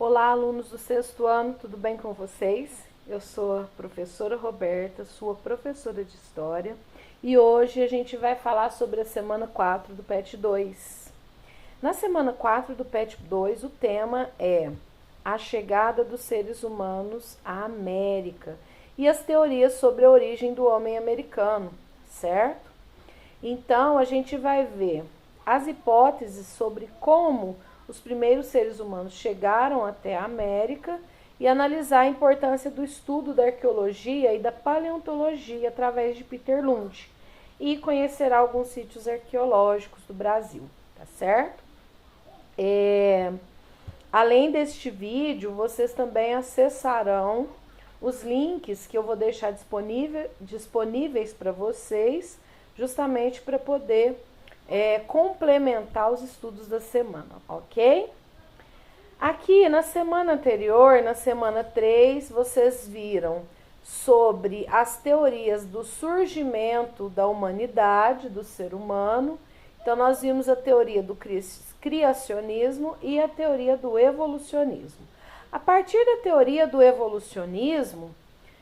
Olá, alunos do sexto ano, tudo bem com vocês? Eu sou a professora Roberta, sua professora de História, e hoje a gente vai falar sobre a semana 4 do PET 2. Na semana 4 do PET 2, o tema é a chegada dos seres humanos à América e as teorias sobre a origem do homem americano, certo? Então, a gente vai ver as hipóteses sobre como os primeiros seres humanos chegaram até a América e analisar a importância do estudo da arqueologia e da paleontologia através de Peter Lund e conhecer alguns sítios arqueológicos do Brasil, tá certo? Além deste vídeo, vocês também acessarão os links que eu vou deixar disponíveis para vocês, justamente para poder complementar os estudos da semana, ok? Aqui na semana anterior, na semana 3, vocês viram sobre as teorias do surgimento da humanidade, do ser humano. Então, nós vimos a teoria do criacionismo e a teoria do evolucionismo. A partir da teoria do evolucionismo,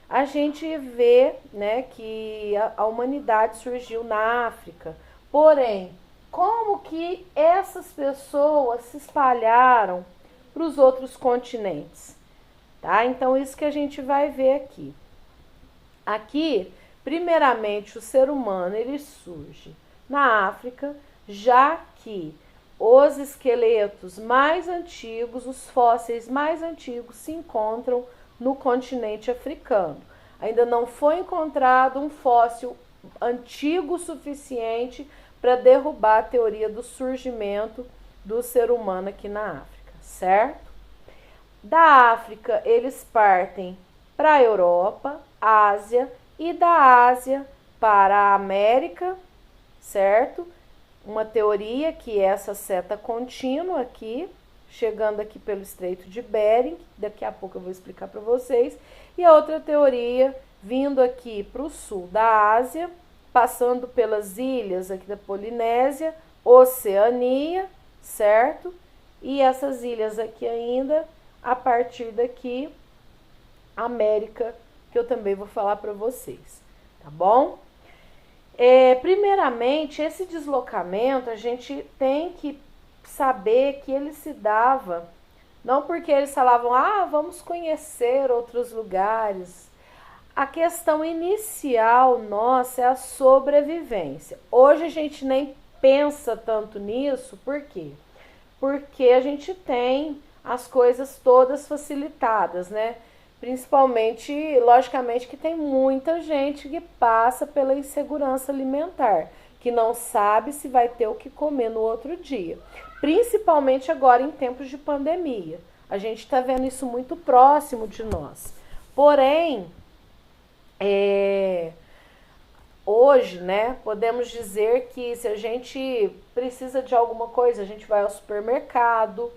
a gente vê, né, que a humanidade surgiu na África. Porém, como que essas pessoas se espalharam para os outros continentes? Tá? Então, isso que a gente vai ver aqui. Aqui, primeiramente, o ser humano ele surge na África, já que os esqueletos mais antigos, os fósseis mais antigos, se encontram no continente africano. Ainda não foi encontrado um fóssil antigo o suficiente para derrubar a teoria do surgimento do ser humano aqui na África, certo? Da África, eles partem para a Europa, Ásia, e da Ásia para a América, certo? Uma teoria que é essa seta contínua aqui, chegando aqui pelo Estreito de Bering, daqui a pouco eu vou explicar para vocês, e a outra teoria vindo aqui para o sul da Ásia, passando pelas ilhas aqui da Polinésia, Oceania, certo? E essas ilhas aqui ainda, a partir daqui, América, que eu também vou falar para vocês, tá bom? Primeiramente, esse deslocamento, a gente tem que saber que ele se dava, não porque eles falavam, vamos conhecer outros lugares. A questão inicial nossa é a sobrevivência. Hoje a gente nem pensa tanto nisso, por quê? Porque a gente tem as coisas todas facilitadas, né? Principalmente, logicamente, que tem muita gente que passa pela insegurança alimentar, que não sabe se vai ter o que comer no outro dia. Principalmente agora em tempos de pandemia. A gente está vendo isso muito próximo de nós. Porém, hoje, né, podemos dizer que se a gente precisa de alguma coisa, a gente vai ao supermercado,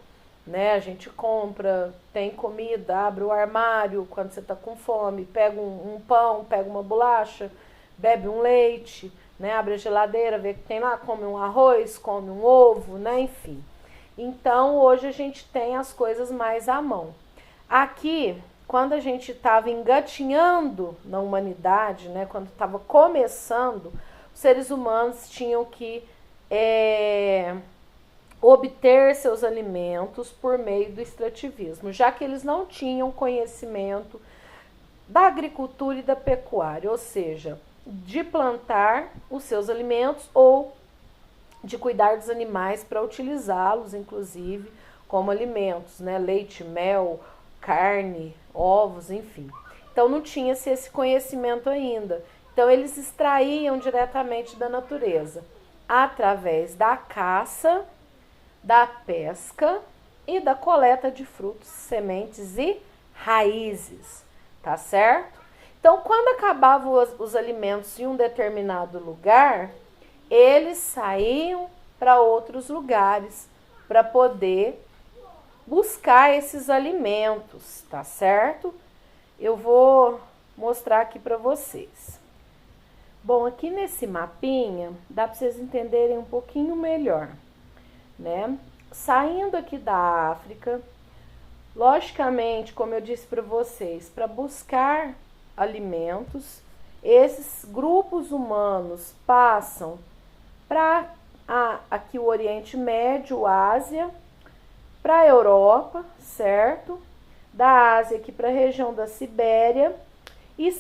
né, a gente compra, tem comida, abre o armário quando você está com fome, pega um pão, pega uma bolacha, bebe um leite, né, abre a geladeira, vê que tem lá, come um arroz, come um ovo, né, enfim. Então, hoje a gente tem as coisas mais à mão. Aqui, quando a gente estava engatinhando na humanidade, né, quando estava começando, os seres humanos tinham que obter seus alimentos por meio do extrativismo, já que eles não tinham conhecimento da agricultura e da pecuária, ou seja, de plantar os seus alimentos ou de cuidar dos animais para utilizá-los, inclusive, como alimentos, né? Leite, mel, carne, ovos, enfim. Então não tinha-se esse conhecimento ainda. Então eles extraíam diretamente da natureza, através da caça, da pesca e da coleta de frutos, sementes e raízes, tá certo? Então, quando acabavam os alimentos em um determinado lugar, eles saíam para outros lugares para poder buscar esses alimentos, tá certo? Eu vou mostrar aqui para vocês. Bom, aqui nesse mapinha dá para vocês entenderem um pouquinho melhor, né? Saindo aqui da África, Logicamente, como eu disse para vocês, para buscar alimentos, esses grupos humanos passam para aqui o Oriente Médio, Ásia, para a Europa, certo? Da Ásia aqui para a região da Sibéria. E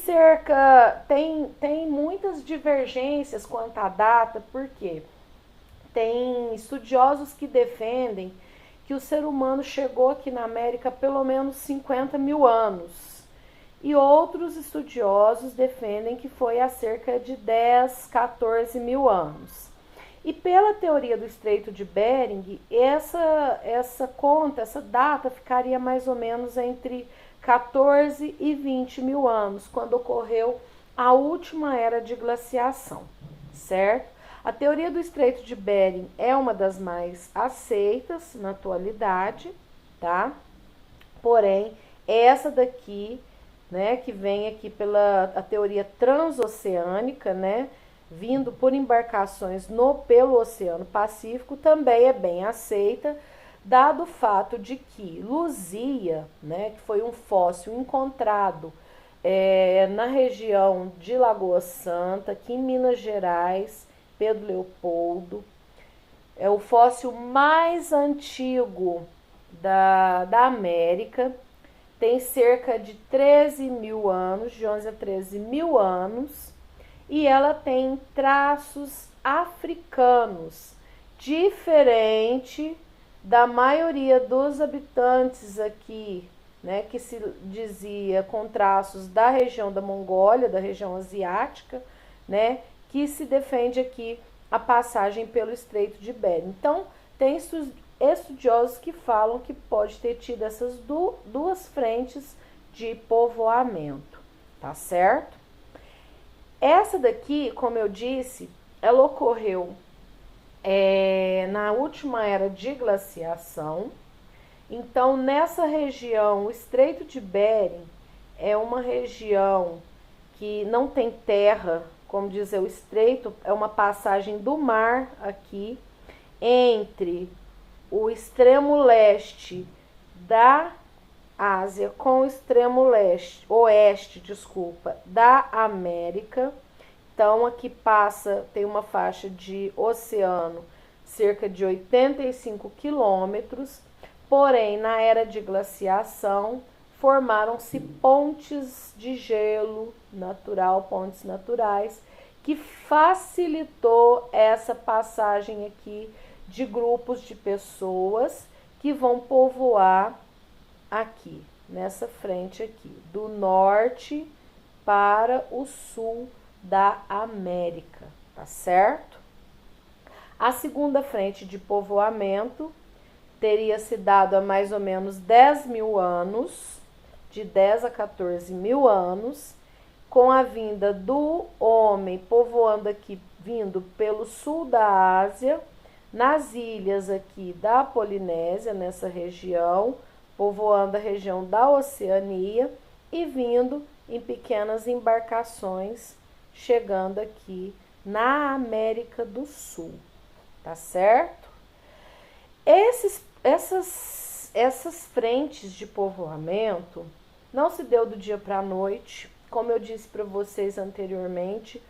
tem muitas divergências quanto à data, porque tem estudiosos que defendem que o ser humano chegou aqui na América há pelo menos 50 mil anos. E outros estudiosos defendem que foi há cerca de 10, 14 mil anos. E pela teoria do Estreito de Bering, essa data ficaria mais ou menos entre 14 e 20 mil anos, quando ocorreu a última era de glaciação, certo? A teoria do Estreito de Bering é uma das mais aceitas na atualidade, tá? Porém, essa daqui, né, que vem aqui a teoria transoceânica, né, vindo por embarcações pelo Oceano Pacífico, também é bem aceita, dado o fato de que Luzia, né, que foi um fóssil encontrado na região de Lagoa Santa, aqui em Minas Gerais, Pedro Leopoldo, é o fóssil mais antigo da América, tem cerca de 13 mil anos, de 11 a 13 mil anos, e ela tem traços africanos, diferente da maioria dos habitantes aqui, né, que se dizia com traços da região da Mongólia, da região asiática, né, que se defende aqui a passagem pelo Estreito de Bering. Então, tem estudiosos que falam que pode ter tido essas duas frentes de povoamento, tá certo? Essa daqui, como eu disse, ela ocorreu na última era de glaciação. Então, nessa região, o Estreito de Bering é uma região que não tem terra, como dizer, o estreito é uma passagem do mar aqui entre o extremo leste da Ásia com o extremo oeste, da América. Então, aqui tem uma faixa de oceano cerca de 85 quilômetros, porém, na era de glaciação, formaram-se pontes de gelo natural, pontes naturais, que facilitou essa passagem aqui de grupos de pessoas que vão povoar aqui, nessa frente aqui, do norte para o sul da América, tá certo? A segunda frente de povoamento teria se dado há mais ou menos 10 mil anos, de 10 a 14 mil anos, com a vinda do homem povoando aqui, vindo pelo sul da Ásia, nas ilhas aqui da Polinésia, nessa região, povoando a região da Oceania e vindo em pequenas embarcações, chegando aqui na América do Sul, tá certo? Essas frentes de povoamento não se deu do dia para a noite, como eu disse para vocês anteriormente,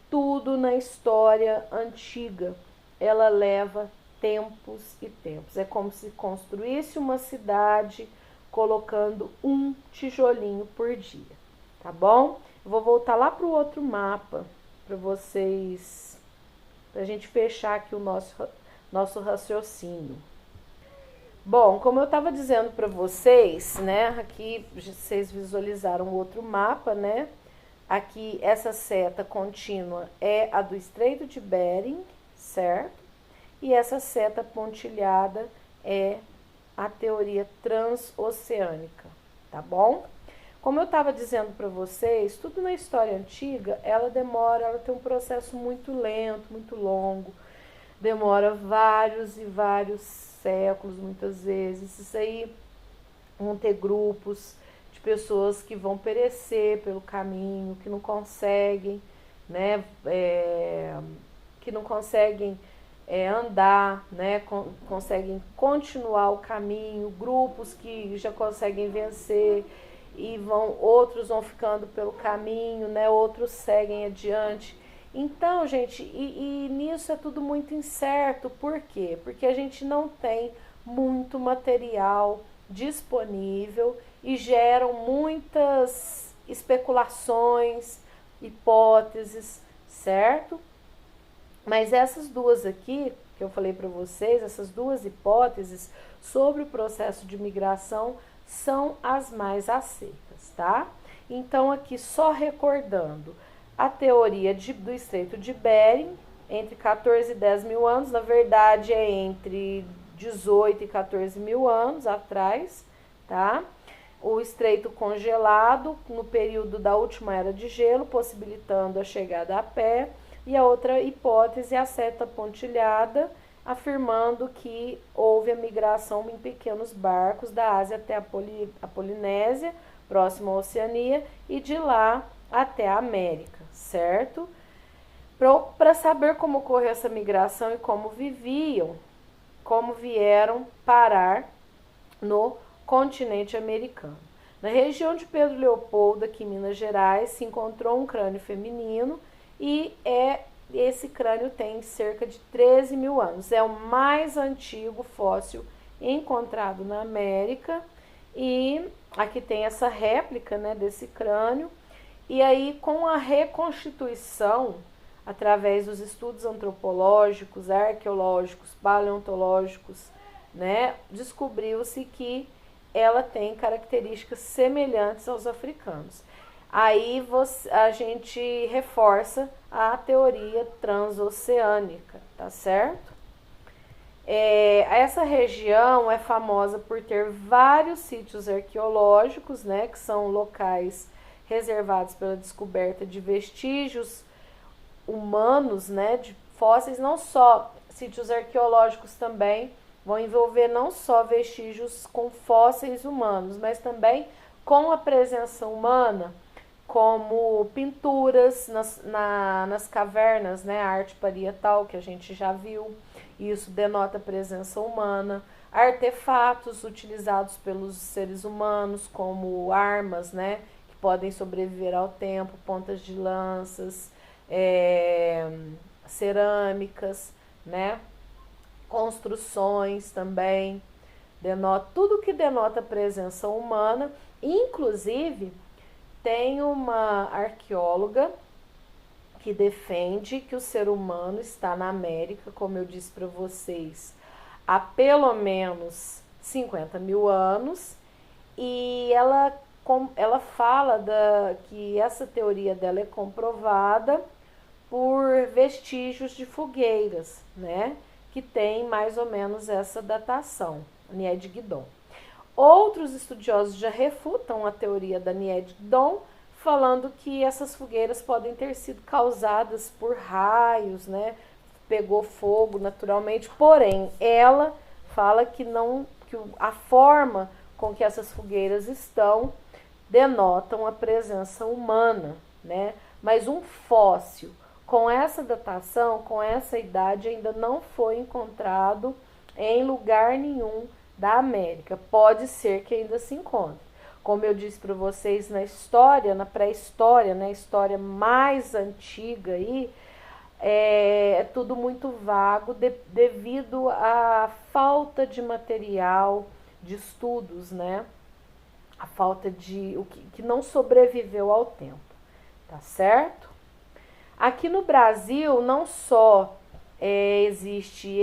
tudo na história antiga, ela leva tempos e tempos. É como se construísse uma cidade colocando um tijolinho por dia, tá bom? Eu vou voltar lá para o outro mapa para vocês, para a gente fechar aqui o nosso raciocínio. Bom, como eu estava dizendo para vocês, né, aqui vocês visualizaram outro mapa, né? Aqui essa seta contínua é a do Estreito de Bering, certo? E essa seta pontilhada é a teoria transoceânica, tá bom? Como eu estava dizendo para vocês, tudo na história antiga, ela tem um processo muito lento, muito longo, demora vários e vários séculos, muitas vezes. Isso aí vão ter grupos de pessoas que vão perecer pelo caminho, que não conseguem, né, andar, né, conseguem continuar o caminho, grupos que já conseguem vencer e outros vão ficando pelo caminho, né, outros seguem adiante. Então, gente, e nisso é tudo muito incerto. Por quê? Porque a gente não tem muito material disponível e geram muitas especulações, hipóteses, certo? Mas essas duas aqui, que eu falei para vocês, essas duas hipóteses sobre o processo de migração são as mais aceitas, tá? Então, aqui só recordando, a teoria do Estreito de Bering, entre 14 e 10 mil anos, na verdade é entre 18 e 14 mil anos atrás, tá? O estreito congelado no período da última era de gelo, possibilitando a chegada a pé. E a outra hipótese é a seta pontilhada, afirmando que houve a migração em pequenos barcos da Ásia até a Polinésia, próximo à Oceania, e de lá até a América, certo? Para saber como ocorreu essa migração e como viviam, como vieram parar no continente americano. Na região de Pedro Leopoldo, aqui em Minas Gerais, se encontrou um crânio feminino e esse crânio tem cerca de 13 mil anos. É o mais antigo fóssil encontrado na América e aqui tem essa réplica, né, desse crânio. E aí, com a reconstituição, através dos estudos antropológicos, arqueológicos, paleontológicos, né, descobriu-se que ela tem características semelhantes aos africanos. Aí a gente reforça a teoria transoceânica, tá certo? Essa região é famosa por ter vários sítios arqueológicos, né, que são locais reservados pela descoberta de vestígios humanos, né, de fósseis, não só sítios arqueológicos também vão envolver não só vestígios com fósseis humanos, mas também com a presença humana, como pinturas nas cavernas, né, a arte parietal que a gente já viu, isso denota a presença humana, artefatos utilizados pelos seres humanos, como armas, né, que podem sobreviver ao tempo, pontas de lanças, cerâmicas, né, construções também, tudo que denota a presença humana. Inclusive, tem uma arqueóloga que defende que o ser humano está na América, como eu disse para vocês, há pelo menos 50 mil anos, e ela fala que essa teoria dela é comprovada por vestígios de fogueiras, né, que tem mais ou menos essa datação, Nied-Guidon. Outros estudiosos já refutam a teoria da Nied-Guidon, falando que essas fogueiras podem ter sido causadas por raios, né? Pegou fogo naturalmente, porém, ela fala que a forma com que essas fogueiras estão denotam a presença humana, né? Mas um fóssil com essa datação, com essa idade, ainda não foi encontrado em lugar nenhum da América. Pode ser que ainda se encontre. Como eu disse para vocês, na história, na pré-história, na história mais antiga aí, é tudo muito vago devido à falta de material, de estudos, né? A falta de o que não sobreviveu ao tempo, tá certo? Aqui no Brasil, não só existe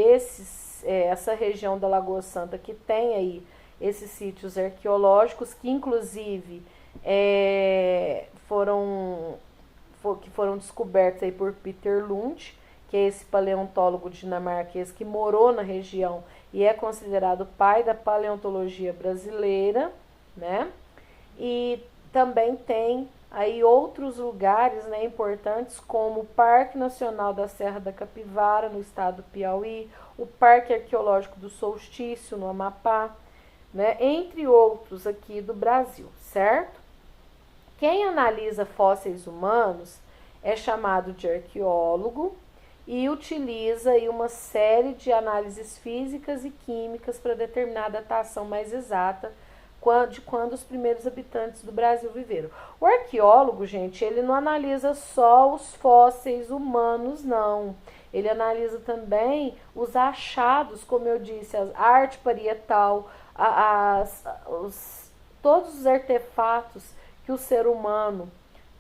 essa região da Lagoa Santa que tem aí esses sítios arqueológicos, que inclusive foram descobertos aí por Peter Lund, que é esse paleontólogo dinamarquês que morou na região e é considerado o pai da paleontologia brasileira, né? E também tem aí outros lugares, né, importantes, como o Parque Nacional da Serra da Capivara, no estado do Piauí, o Parque Arqueológico do Solstício, no Amapá, né, entre outros aqui do Brasil, certo? Quem analisa fósseis humanos é chamado de arqueólogo e utiliza aí uma série de análises físicas e químicas para determinar a datação mais exata de quando os primeiros habitantes do Brasil viveram. O arqueólogo, gente, ele não analisa só os fósseis humanos, não. Ele analisa também os achados, como eu disse, a arte parietal, todos os artefatos que o ser humano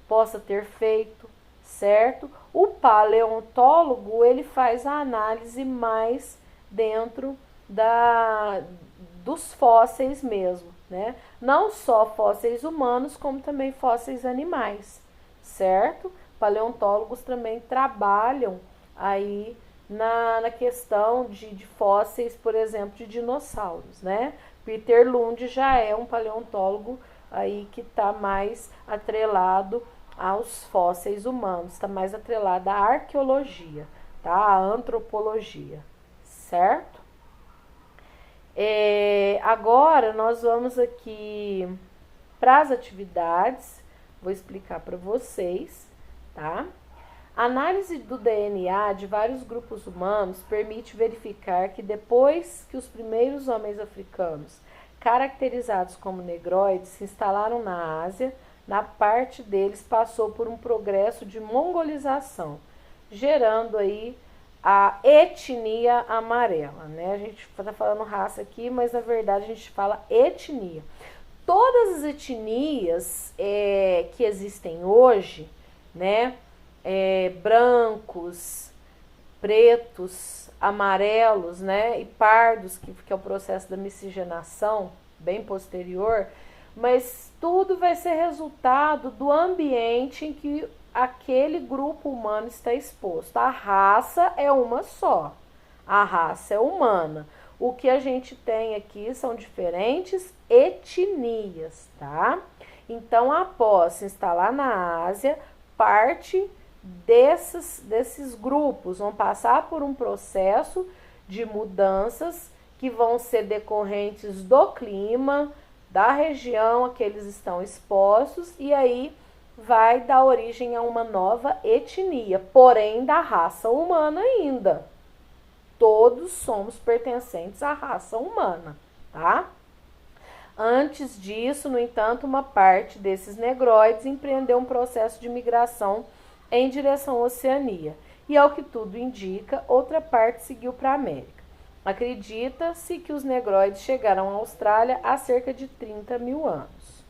possa ter feito, certo? O paleontólogo, ele faz a análise mais dentro dos fósseis mesmo, né? Não só fósseis humanos, como também fósseis animais, certo? Paleontólogos também trabalham aí na questão de fósseis, por exemplo, de dinossauros, né? Peter Lund já é um paleontólogo aí que está mais atrelado aos fósseis humanos, está mais atrelado à arqueologia, tá? À antropologia, certo? Agora nós vamos aqui para as atividades, vou explicar para vocês, tá? A análise do DNA de vários grupos humanos permite verificar que depois que os primeiros homens africanos, caracterizados como negroides, se instalaram na Ásia, na parte deles passou por um progresso de mongolização, gerando aí a etnia amarela, né? A gente está falando raça aqui, mas na verdade a gente fala etnia. Todas as etnias que existem hoje, né? Brancos, pretos, amarelos, né? E pardos, que é o processo da miscigenação, bem posterior, mas tudo vai ser resultado do ambiente em que aquele grupo humano está exposto. A raça é uma só, a raça é humana. O que a gente tem aqui são diferentes etnias, tá? Então, após se instalar na Ásia, parte desses grupos vão passar por um processo de mudanças que vão ser decorrentes do clima, da região a que eles estão expostos, e aí vai dar origem a uma nova etnia, porém da raça humana ainda. Todos somos pertencentes à raça humana, tá? Antes disso, no entanto, uma parte desses negroides empreendeu um processo de migração em direção à Oceania, e ao que tudo indica, outra parte seguiu para a América. Acredita-se que os negroides chegaram à Austrália há cerca de 30 mil anos.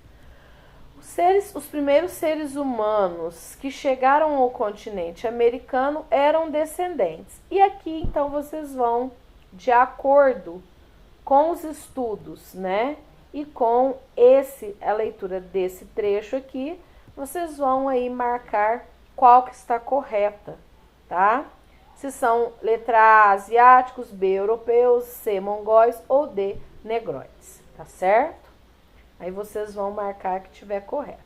Os primeiros seres humanos que chegaram ao continente americano eram descendentes. E aqui, então, vocês vão, de acordo com os estudos, né? E com a leitura desse trecho aqui, vocês vão aí marcar qual que está correta, tá? Se são letra A, asiáticos, B, europeus, C, mongóis ou D, negroides, tá certo? Aí vocês vão marcar que estiver correto.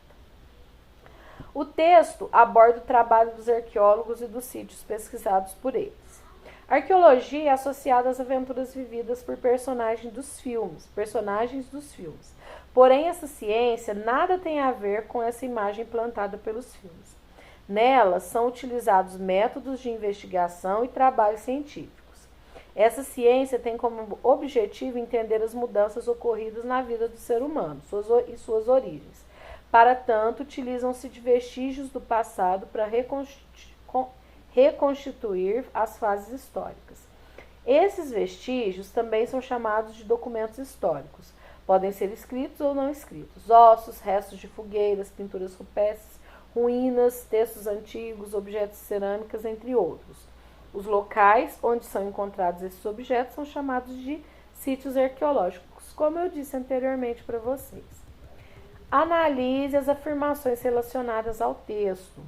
O texto aborda o trabalho dos arqueólogos e dos sítios pesquisados por eles. A arqueologia é associada às aventuras vividas por personagens dos filmes. Porém, essa ciência nada tem a ver com essa imagem plantada pelos filmes. Nelas são utilizados métodos de investigação e trabalhos científicos. Essa ciência tem como objetivo entender as mudanças ocorridas na vida do ser humano e suas origens. Para tanto, utilizam-se de vestígios do passado para reconstituir as fases históricas. Esses vestígios também são chamados de documentos históricos. Podem ser escritos ou não escritos. Ossos, restos de fogueiras, pinturas rupestres, ruínas, textos antigos, objetos de cerâmicas, entre outros. Os locais onde são encontrados esses objetos são chamados de sítios arqueológicos, como eu disse anteriormente para vocês. Analise as afirmações relacionadas ao texto.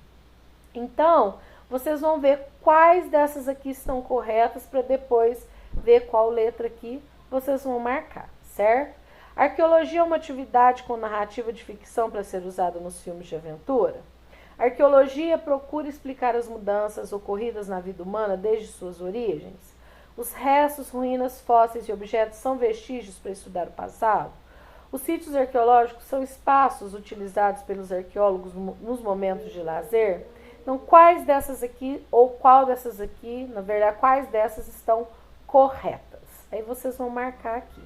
Então, vocês vão ver quais dessas aqui estão corretas para depois ver qual letra aqui vocês vão marcar, certo? A arqueologia é uma atividade com narrativa de ficção para ser usada nos filmes de aventura? A arqueologia procura explicar as mudanças ocorridas na vida humana desde suas origens? Os restos, ruínas, fósseis e objetos são vestígios para estudar o passado? Os sítios arqueológicos são espaços utilizados pelos arqueólogos nos momentos de lazer? Então, quais dessas aqui, ou qual dessas aqui, na verdade, quais dessas estão corretas? Aí vocês vão marcar aqui.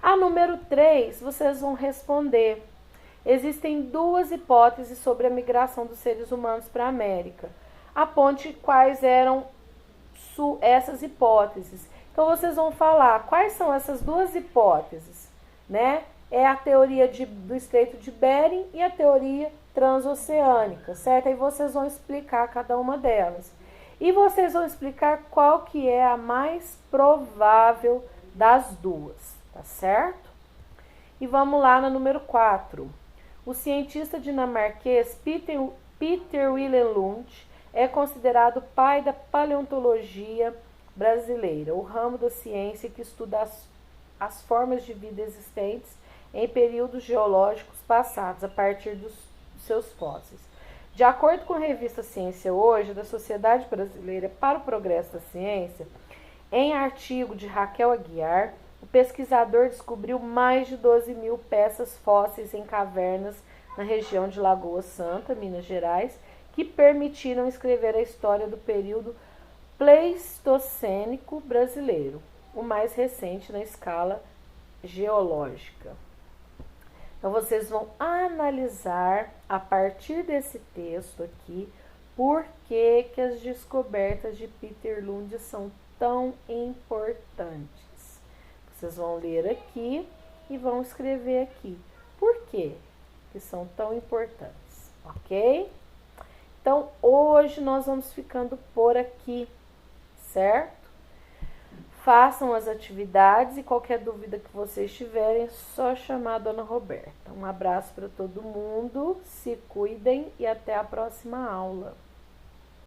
A número 3, vocês vão responder. Existem duas hipóteses sobre a migração dos seres humanos para a América. Aponte quais eram essas hipóteses. Então, vocês vão falar quais são essas duas hipóteses, né? É a teoria do Estreito de Bering e a teoria transoceânica, certo? Aí vocês vão explicar cada uma delas. E vocês vão explicar qual que é a mais provável das duas, tá certo? E vamos lá na número 4. O cientista dinamarquês Peter Wilhelm Lund é considerado o pai da paleontologia brasileira, o ramo da ciência que estuda as formas de vida existentes em períodos geológicos passados, a partir dos seus fósseis. De acordo com a revista Ciência Hoje, da Sociedade Brasileira para o Progresso da Ciência, em artigo de Raquel Aguiar, o pesquisador descobriu mais de 12.000 peças fósseis em cavernas na região de Lagoa Santa, Minas Gerais, que permitiram escrever a história do período pleistocênico brasileiro, o mais recente na escala geológica. Então, vocês vão analisar, a partir desse texto aqui, por que as descobertas de Peter Lund são tão importantes. Vocês vão ler aqui e vão escrever aqui. Por quê que são tão importantes, ok? Então, hoje nós vamos ficando por aqui, certo? Façam as atividades e qualquer dúvida que vocês tiverem, é só chamar a Dona Roberta. Um abraço para todo mundo, se cuidem e até a próxima aula.